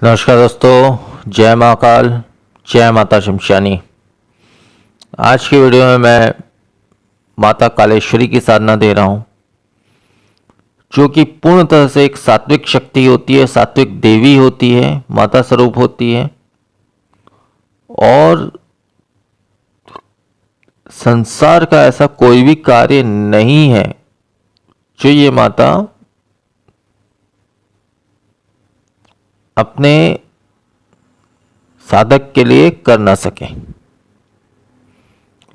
नमस्कार दोस्तों, जय महाकाल, जय माता शमशानी। आज की वीडियो में मैं माता कालेश्वरी की साधना दे रहा हूँ, जो कि पूर्णतः से एक सात्विक शक्ति होती है, सात्विक देवी होती है, माता स्वरूप होती है। और संसार का ऐसा कोई भी कार्य नहीं है जो ये माता अपने साधक के लिए कर ना सके।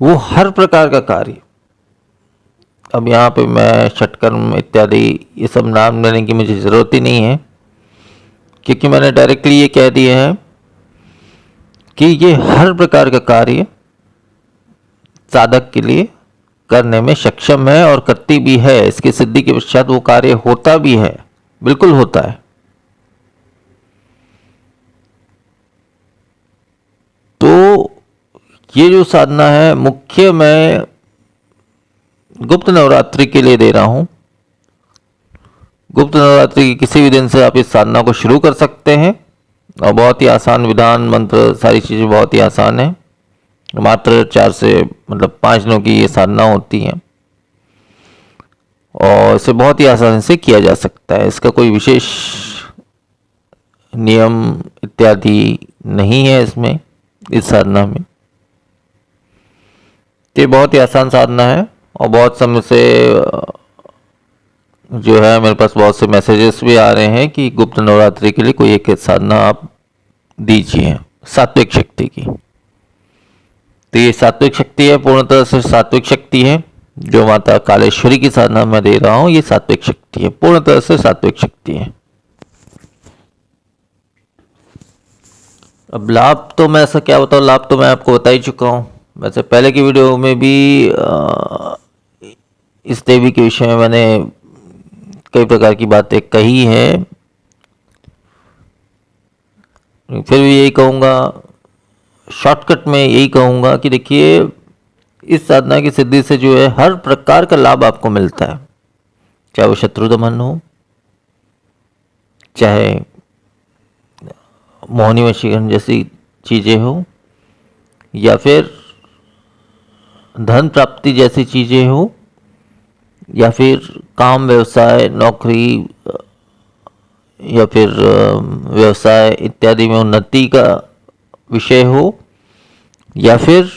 वो हर प्रकार का कार्य, अब यहाँ पे मैं षटकर्म इत्यादि ये सब नाम लेने की मुझे ज़रूरत ही नहीं है, क्योंकि मैंने डायरेक्टली ये कह दिया है कि ये हर प्रकार का कार्य साधक के लिए करने में सक्षम है और करती भी है। इसकी सिद्धि के पश्चात वो कार्य होता भी है, बिल्कुल होता है। तो ये जो साधना है मुख्य मैं गुप्त नवरात्रि के लिए दे रहा हूं। गुप्त नवरात्रि के किसी भी दिन से आप इस साधना को शुरू कर सकते हैं और बहुत ही आसान विधान, मंत्र, सारी चीज़ें बहुत ही आसान है। मात्र 4 से 5 दिनों की ये साधना होती है और इसे बहुत ही आसानी से किया जा सकता है। इसका कोई विशेष नियम इत्यादि नहीं है इसमें, इस साधना में। ये बहुत ही आसान साधना है और बहुत समय से जो है मेरे पास बहुत से मैसेजेस भी आ रहे हैं कि गुप्त नवरात्रि के लिए कोई एक साधना आप दीजिए सात्विक शक्ति की। तो ये सात्विक शक्ति है, पूर्णतः से सात्विक शक्ति है। जो माता कालेश्वरी की साधना मैं दे रहा हूँ ये सात्विक शक्ति है, पूर्णतः से सात्विक शक्ति है। अब लाभ तो मैं ऐसा क्या बताऊँ, लाभ तो मैं आपको बता ही चुका हूँ। वैसे पहले की वीडियो में भी इस देवी के विषय में मैंने कई प्रकार की बातें कही हैं। फिर भी यही कहूँगा, शॉर्टकट में यही कहूँगा कि देखिए, इस साधना की सिद्धि से जो है हर प्रकार का लाभ आपको मिलता है। चाहे वो शत्रु दमन हो, चाहे मोहिनी वशीकरण जैसी चीज़ें हो, या फिर धन प्राप्ति जैसी चीज़ें हो, या फिर काम, व्यवसाय, नौकरी या फिर व्यवसाय इत्यादि में उन्नति का विषय हो, या फिर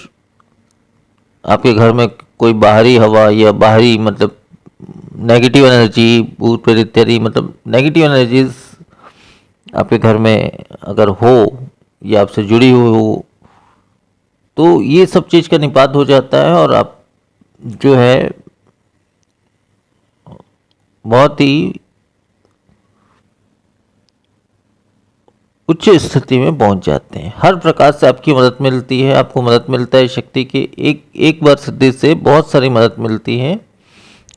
आपके घर में कोई बाहरी हवा या बाहरी नेगेटिव एनर्जी, भूत प्रेत इत्यादि नेगेटिव एनर्जीज आपके घर में अगर हो या आपसे जुड़ी हुई हो, तो ये सब चीज़ का निपात हो जाता है और आप जो है बहुत ही उच्च स्थिति में पहुंच जाते हैं। हर प्रकार से आपकी मदद मिलती है, आपको मदद मिलता है शक्ति के एक बार सिद्धि से बहुत सारी मदद मिलती है।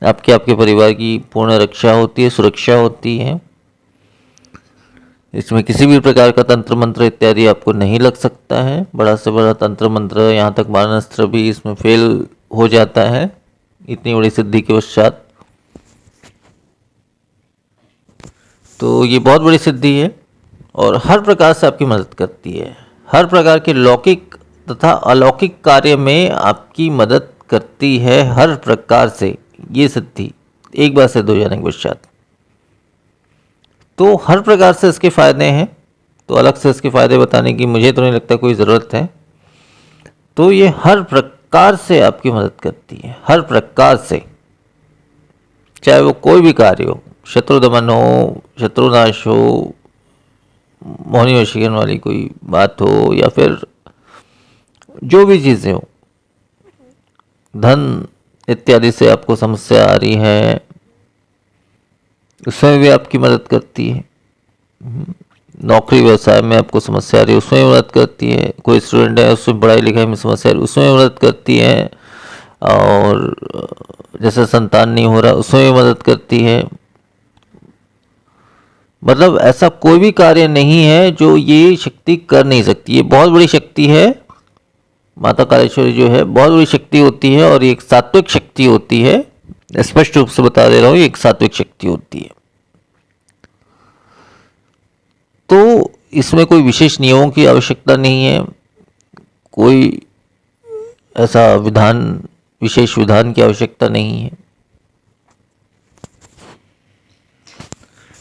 आपके परिवार की पूर्ण रक्षा होती है, सुरक्षा होती है। इसमें किसी भी प्रकार का तंत्र मंत्र इत्यादि आपको नहीं लग सकता है। बड़ा से बड़ा तंत्र मंत्र, यहाँ तक मारणास्त्र भी इसमें फेल हो जाता है इतनी बड़ी सिद्धि के पश्चात। तो ये बहुत बड़ी सिद्धि है और हर प्रकार से आपकी मदद करती है। हर प्रकार के लौकिक तथा अलौकिक कार्य में आपकी मदद करती है, हर प्रकार से ये सिद्धि एक बार सिद्ध हो जाने के पश्चात। तो हर प्रकार से इसके फ़ायदे हैं, तो अलग से इसके फ़ायदे बताने की मुझे तो नहीं लगता कोई ज़रूरत है। तो ये हर प्रकार से आपकी मदद करती है, हर प्रकार से, चाहे वो कोई भी कार्य हो, शत्रु दमन हो, शत्रुनाश हो, मोहिनी वशीकरण वाली कोई बात हो, या फिर जो भी चीज़ें हो, धन इत्यादि से आपको समस्या आ रही है, उसमें भी आपकी मदद करती है। नौकरी व्यवसाय में आपको समस्या आ रही है, उसमें भी मदद करती है। कोई स्टूडेंट है, उसमें पढ़ाई लिखाई में समस्या आ रही है, उसमें भी मदद करती है। और जैसे संतान नहीं हो रहा, उसमें भी मदद करती है। ऐसा कोई भी कार्य नहीं है जो ये शक्ति कर नहीं सकती। ये बहुत बड़ी शक्ति है। माता कालेश्वरी जो है बहुत बड़ी शक्ति होती है और ये एक सात्विक शक्ति होती है। स्पष्ट रूप से बता दे रहा हूँ, ये एक सात्विक शक्ति होती है। तो इसमें कोई विशेष नियमों की आवश्यकता नहीं है, कोई ऐसा विशेष विधान की आवश्यकता नहीं है।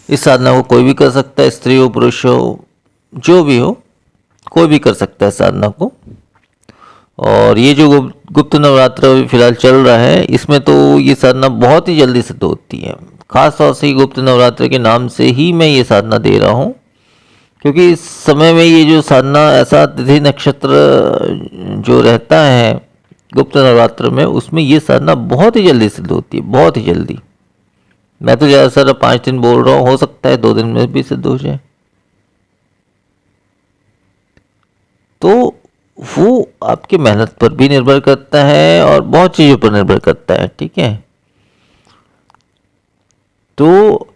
इस साधना को कोई भी कर सकता है, स्त्री हो पुरुष हो जो भी हो, कोई भी कर सकता है साधना को। और ये जो गुप्त नवरात्र फिलहाल चल रहा है, इसमें तो ये साधना बहुत ही जल्दी सिद्ध होती है। खास तौर से गुप्त नवरात्र के नाम से ही मैं ये साधना दे रहा हूँ, क्योंकि इस समय में ये जो साधना, ऐसा तिथि नक्षत्र जो रहता है गुप्त नवरात्र में, उसमें ये साधना बहुत ही जल्दी सिद्ध होती है, बहुत ही जल्दी। मैं तो ज़्यादा 5 दिन बोल रहा हूँ, हो सकता है 2 दिन में भी सिद्ध हो जाए। तो वो आपके मेहनत पर भी निर्भर करता है और बहुत चीज़ों पर निर्भर करता है, ठीक है। तो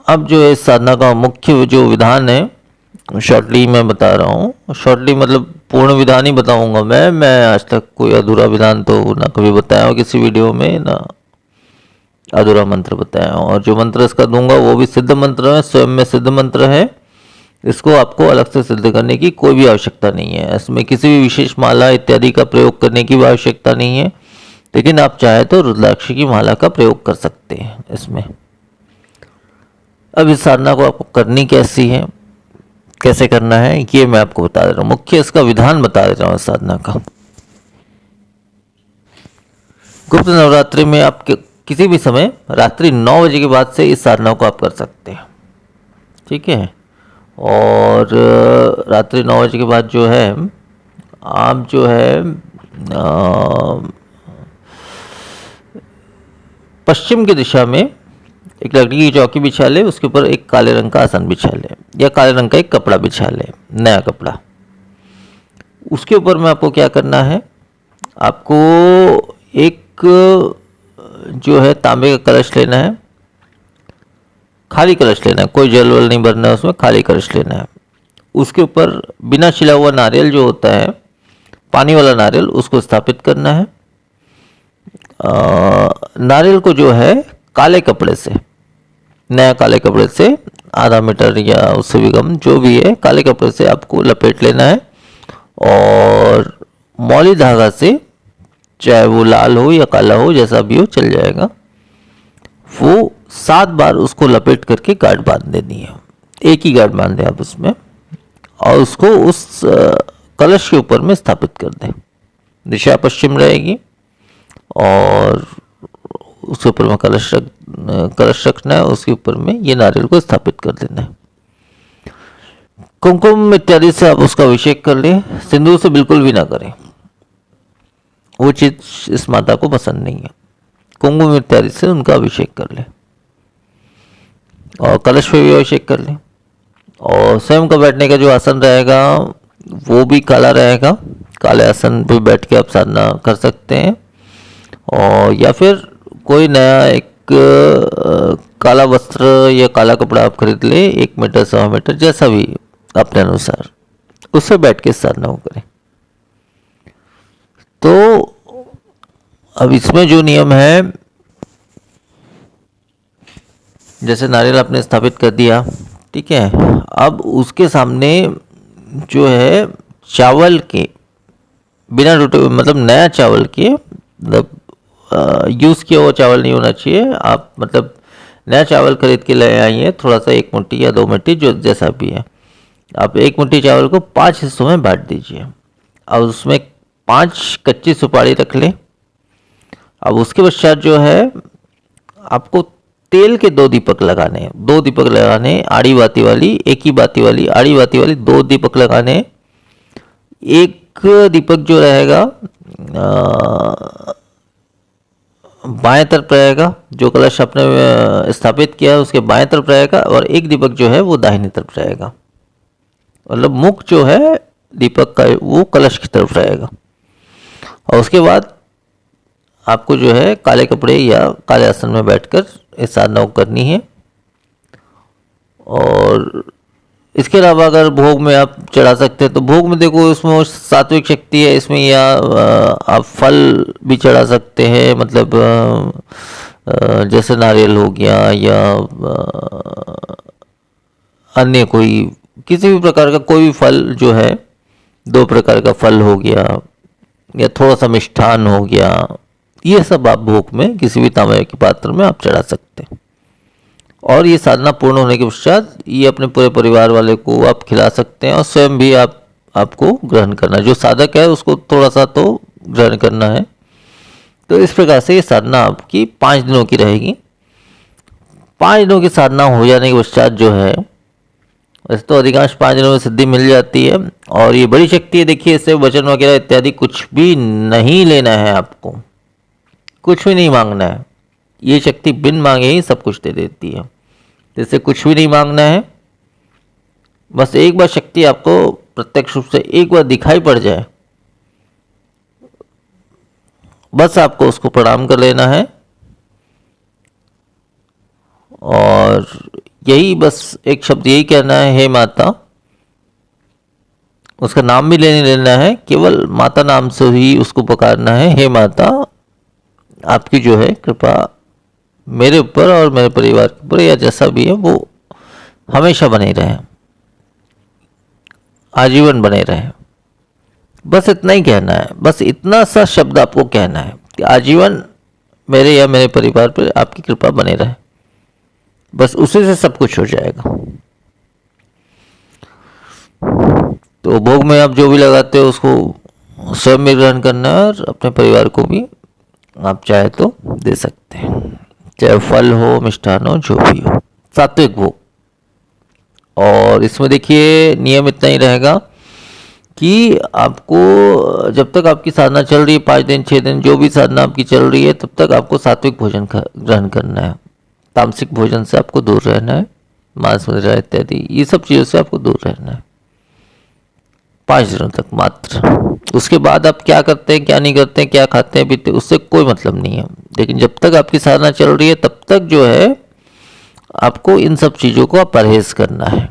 अब जो है इस साधना का मुख्य जो विधान है, शॉर्टली मैं बता रहा हूँ। शॉर्टली मतलब पूर्ण विधान ही बताऊंगा मैं आज तक कोई अधूरा विधान तो ना कभी बताया हो किसी वीडियो में, ना अधूरा मंत्र बताया हो। और जो मंत्र इसका दूंगा वो भी सिद्ध मंत्र है, स्वयं में सिद्ध मंत्र है। इसको आपको अलग से सिद्ध करने की कोई भी आवश्यकता नहीं है। इसमें किसी भी विशेष माला इत्यादि का प्रयोग करने की भी आवश्यकता नहीं है, लेकिन आप चाहे तो रुद्राक्ष की माला का प्रयोग कर सकते हैं इसमें। अब इस साधना को आपको करनी कैसी है, कैसे करना है, ये मैं आपको बता दे रहा हूँ। मुख्य इसका विधान बता दे रहा हूँ इस साधना का। गुप्त नवरात्रि में आप किसी भी समय रात्रि 9 बजे के बाद से इस साधना को आप कर सकते हैं, ठीक है। और रात्रि 9 बजे के बाद जो है आप जो है पश्चिम की दिशा में एक लकड़ी की चौकी बिछा ले, उसके ऊपर एक काले रंग का आसन बिछा ले या काले रंग का एक कपड़ा बिछा ले, नया कपड़ा। उसके ऊपर में आपको क्या करना है, आपको एक जो है तांबे का कलश लेना है, खाली कलश लेना है, कोई जल वल नहीं भरना है उसमें, खाली कलश लेना है। उसके ऊपर बिना छिला हुआ नारियल जो होता है, पानी वाला नारियल, उसको स्थापित करना है। नारियल को जो है काले कपड़े से, नया काले कपड़े से आधा मीटर या उससे भी कम जो भी है, काले कपड़े से आपको लपेट लेना है। और मौली धागा से, चाहे वो लाल हो या काला हो, जैसा भी हो चल जाएगा, वो 7 बार उसको लपेट करके गांठ बांध देनी है। एक ही गांठ बांधे आप उसमें, और उसको उस कलश के ऊपर में स्थापित कर दें। दिशा पश्चिम रहेगी और उसके ऊपर में कलश रखना है, उसके ऊपर में ये नारियल को स्थापित कर देना है। कुमकुम इत्यादि से आप उसका अभिषेक कर लें, सिंदूर से बिल्कुल भी ना करें, वो चीज इस माता को पसंद नहीं है। कुमकुम इत्यादि से उनका अभिषेक कर लें और कलश पे भी अभिषेक कर लें। और स्वयं का बैठने का जो आसन रहेगा वो भी काला रहेगा, काले आसन पे बैठ के आप साधना कर सकते हैं। और या फिर कोई नया एक काला वस्त्र या काला कपड़ा आप खरीद ले, 1 मीटर 1.25 मीटर जैसा भी अपने अनुसार, उससे बैठ के साधना को करें। तो अब इसमें जो नियम है, जैसे नारियल आपने स्थापित कर दिया, ठीक है। अब उसके सामने जो है चावल के, बिना टूटे, मतलब नया चावल के, मतलब यूज़ किया हुआ चावल नहीं होना चाहिए। आप मतलब नया चावल खरीद के ले आइए, थोड़ा सा 1 मुट्ठी या 2 मुट्ठी जो जैसा भी है। आप 1 मुट्ठी चावल को 5 हिस्सों में बांट दीजिए। अब उसमें 5 कच्ची सुपारी रख लें। अब उसके पश्चात जो है आपको तेल के 2 दीपक लगाने हैं। 2 दीपक लगाने, आड़ी बाती वाली, एक ही बाती वाली, आड़ी बाती वाली 2 दीपक लगाने। एक दीपक जो रहेगा बाएं तरफ रहेगा, जो कलश आपने स्थापित किया है उसके बाएं तरफ रहेगा, और एक दीपक जो है वो दाहिनी तरफ रहेगा। मतलब मुख जो है दीपक का वो कलश की तरफ रहेगा। और उसके बाद आपको जो है काले कपड़े या काले आसन में बैठकर इस साधना को करनी है। और इसके अलावा अगर भोग में आप चढ़ा सकते हैं तो भोग में देखो इसमें सात्विक शक्ति है इसमें, या आप फल भी चढ़ा सकते हैं, मतलब जैसे नारियल हो गया या अन्य कोई किसी भी प्रकार का कोई भी फल जो है, 2 प्रकार का फल हो गया या थोड़ा सा मिष्ठान हो गया, ये सब आप भोग में किसी भी तांबे के पात्र में आप चढ़ा सकते हैं। और ये साधना पूर्ण होने के पश्चात ये अपने पूरे परिवार वाले को आप खिला सकते हैं और स्वयं भी आपको ग्रहण करना है। जो साधक है उसको थोड़ा सा तो ग्रहण करना है। तो इस प्रकार से ये साधना आपकी 5 दिनों की रहेगी। 5 दिनों की साधना हो जाने के पश्चात जो है, वैसे तो अधिकांश 5 दिनों में सिद्धि मिल जाती है और ये बड़ी शक्ति है। देखिए, इससे वचन वगैरह इत्यादि कुछ भी नहीं लेना है, आपको कुछ भी नहीं मांगना है। ये शक्ति बिन मांगे ही सब कुछ दे देती है, इससे कुछ भी नहीं मांगना है। बस एक बार शक्ति आपको प्रत्यक्ष रूप से एक बार दिखाई पड़ जाए, बस आपको उसको प्रणाम कर लेना है और यही बस एक शब्द यही कहना है, हे माता। उसका नाम भी लेना है, केवल माता नाम से ही उसको पुकारना है। हे माता, आपकी जो है कृपा मेरे ऊपर और मेरे परिवार के ऊपर या जैसा भी है वो हमेशा बने रहे, आजीवन बने रहे। बस इतना ही कहना है, बस इतना सा शब्द आपको कहना है कि आजीवन मेरे या मेरे परिवार पर आपकी कृपा बने रहे। बस उसी से सब कुछ हो जाएगा। तो भोग में आप जो भी लगाते हो उसको स्वयं भी ग्रहण करना है और अपने परिवार को भी आप चाहे तो दे सकते हैं, चाहे फल हो, मिष्ठान हो, जो भी हो, सात्विक भोग। और इसमें देखिए नियम इतना ही रहेगा कि आपको जब तक आपकी साधना चल रही है, 5 दिन 6 दिन जो भी साधना आपकी चल रही है, तब तक आपको सात्विक भोजन ग्रहण करना है। तामसिक भोजन से आपको दूर रहना है, मांस वगैरह इत्यादि ये सब चीज़ों से आपको दूर रहना है 5 दिनों तक मात्र। उसके बाद आप क्या करते हैं, क्या नहीं करते हैं, क्या खाते हैं पीते, उससे कोई मतलब नहीं है। लेकिन जब तक आपकी साधना चल रही है तब तक जो है आपको इन सब चीज़ों को परहेज करना है।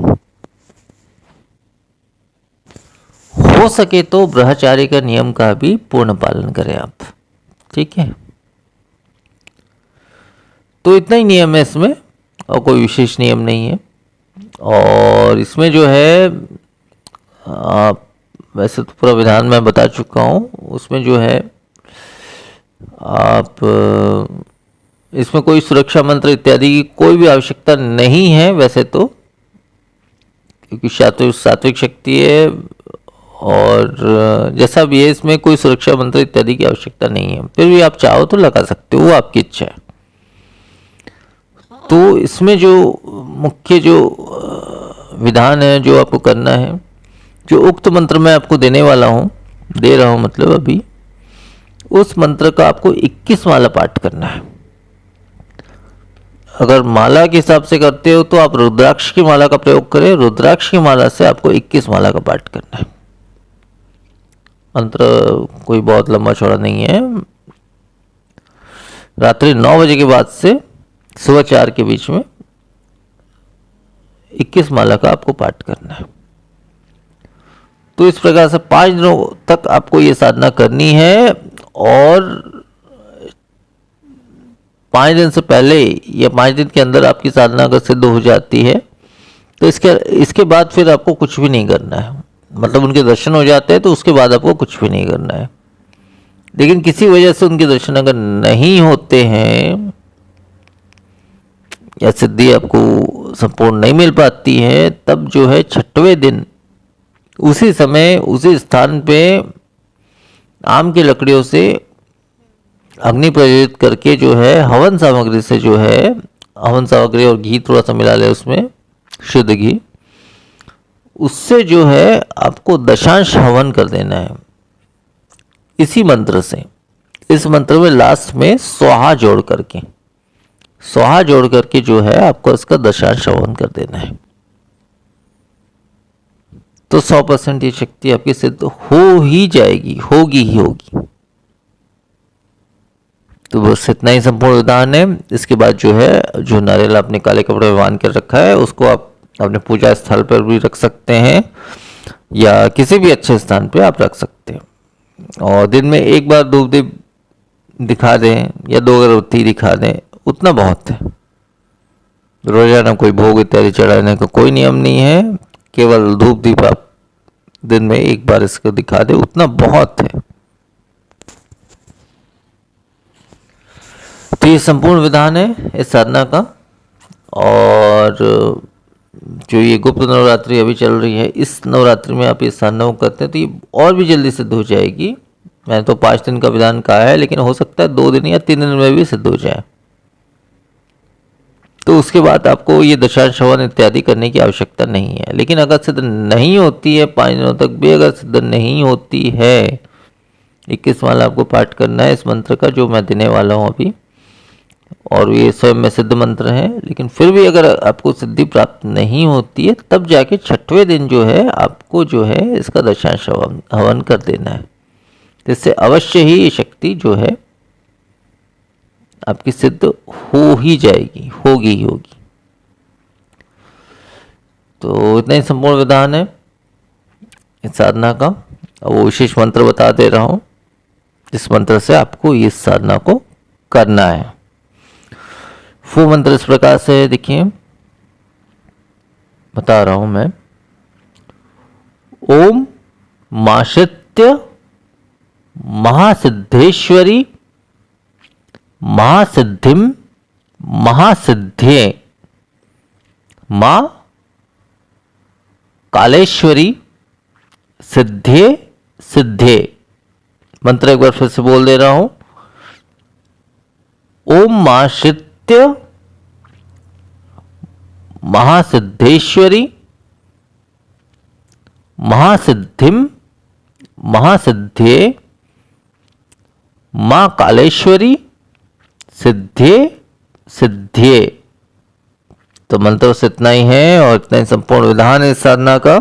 हो सके तो ब्रह्मचार्य का नियम का भी पूर्ण पालन करें आप, ठीक है। तो इतना ही नियम है इसमें और कोई विशेष नियम नहीं है। और इसमें जो है वैसे तो पूरा विधान मैं बता चुका हूँ, उसमें जो है आप इसमें कोई सुरक्षा मंत्र इत्यादि की कोई भी आवश्यकता नहीं है वैसे तो, क्योंकि सात्विक शक्ति है और जैसा भी है इसमें कोई सुरक्षा मंत्र इत्यादि की आवश्यकता नहीं है। फिर भी आप चाहो तो लगा सकते हो, वो आपकी इच्छा है। तो इसमें जो मुख्य जो विधान है जो आपको करना है, जो उक्त मंत्र मैं आपको देने वाला हूँ, दे रहा हूँ मतलब अभी, उस मंत्र का आपको 21 माला पाठ करना है। अगर माला के हिसाब से करते हो तो आप रुद्राक्ष की माला का प्रयोग करें। रुद्राक्ष की माला से आपको 21 माला का पाठ करना है। मंत्र कोई बहुत लंबा चौड़ा नहीं है। रात्रि 9 बजे के बाद से सुबह 4 के बीच में 21 माला का आपको पाठ करना है। तो इस प्रकार से 5 दिनों तक आपको ये साधना करनी है और 5 दिन से पहले या 5 दिन के अंदर आपकी साधना अगर सिद्ध हो जाती है तो इसके बाद फिर आपको कुछ भी नहीं करना है। मतलब उनके दर्शन हो जाते हैं तो उसके बाद आपको कुछ भी नहीं करना है। लेकिन किसी वजह से उनके दर्शन अगर नहीं होते हैं या सिद्धि आपको संपूर्ण नहीं मिल पाती है, तब जो है 6वें दिन उसी समय उसी स्थान पे आम की लकड़ियों से अग्नि प्रज्वलित करके जो है हवन सामग्री से जो है, हवन सामग्री और घी थोड़ा सा मिला ले उसमें, शुद्ध घी, उससे जो है आपको दशांश हवन कर देना है इसी मंत्र से। इस मंत्र में लास्ट में स्वाहा जोड़ करके जो है आपको इसका दशांश हवन कर देना है। तो 100% ये शक्ति आपकी सिद्ध हो ही जाएगी, होगी ही होगी। तो बस इतना ही संपूर्ण विधान है। इसके बाद जो है जो नारियल आपने काले कपड़े में बांध कर रखा है उसको आप अपने पूजा स्थल पर भी रख सकते हैं या किसी भी अच्छे स्थान पे आप रख सकते हैं। और दिन में एक बार धूप दीप दिखा दें या 2 अगरबत्ती दिखा दें, उतना बहुत है। रोजाना कोई भोग इत्यादि चढ़ाने का कोई नियम नहीं है, केवल धूप दीप आप दिन में एक बार इसको दिखा दे, उतना बहुत है। तो ये संपूर्ण विधान है इस साधना का। और जो ये गुप्त नवरात्रि अभी चल रही है, इस नवरात्रि में आप इस साधना को करते हैं तो ये और भी जल्दी सिद्ध हो जाएगी। मैंने तो 5 दिन का विधान कहा है, लेकिन हो सकता है 2 दिन या 3 दिन में भी सिद्ध हो जाए। तो उसके बाद आपको ये दशांश हवन इत्यादि करने की आवश्यकता नहीं है। लेकिन अगर सिद्ध नहीं होती है, 5 दिनों तक भी अगर सिद्ध नहीं होती है, 21 माला आपको पाठ करना है इस मंत्र का जो मैं देने वाला हूँ अभी, और ये स्वयं में सिद्ध मंत्र है। लेकिन फिर भी अगर आपको सिद्धि प्राप्त नहीं होती है, तब जाके 6वें दिन जो है आपको जो है इसका दशांश हवन कर देना है। इससे अवश्य ही ये शक्ति जो है आपकी सिद्ध हो ही जाएगी, होगी ही होगी। तो इतना ही संपूर्ण विधान है इस साधना का। वो विशेष मंत्र बता दे रहा हूं, जिस मंत्र से आपको इस साधना को करना है। वो मंत्र इस प्रकार से है, देखिए बता रहा हूं मैं। ओम माशित्य महासिद्धेश्वरी महासिद्धिम महासिद्धे मां कालेश्वरी सिद्धे सिद्धे। मंत्र एक बार फिर से बोल दे रहा हूं। ओम माशित्य महासिद्धेश्वरी महासिद्धिम महासिद्धे मां कालेश्वरी सिद्धे सिद्धे। तो मंत्र से इतना ही है और इतना ही संपूर्ण विधान है इस साधना का।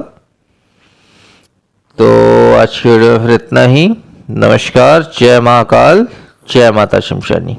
तो आज की वीडियो में फिर इतना ही। नमस्कार, जय महाकाल, जय माता शमशानी।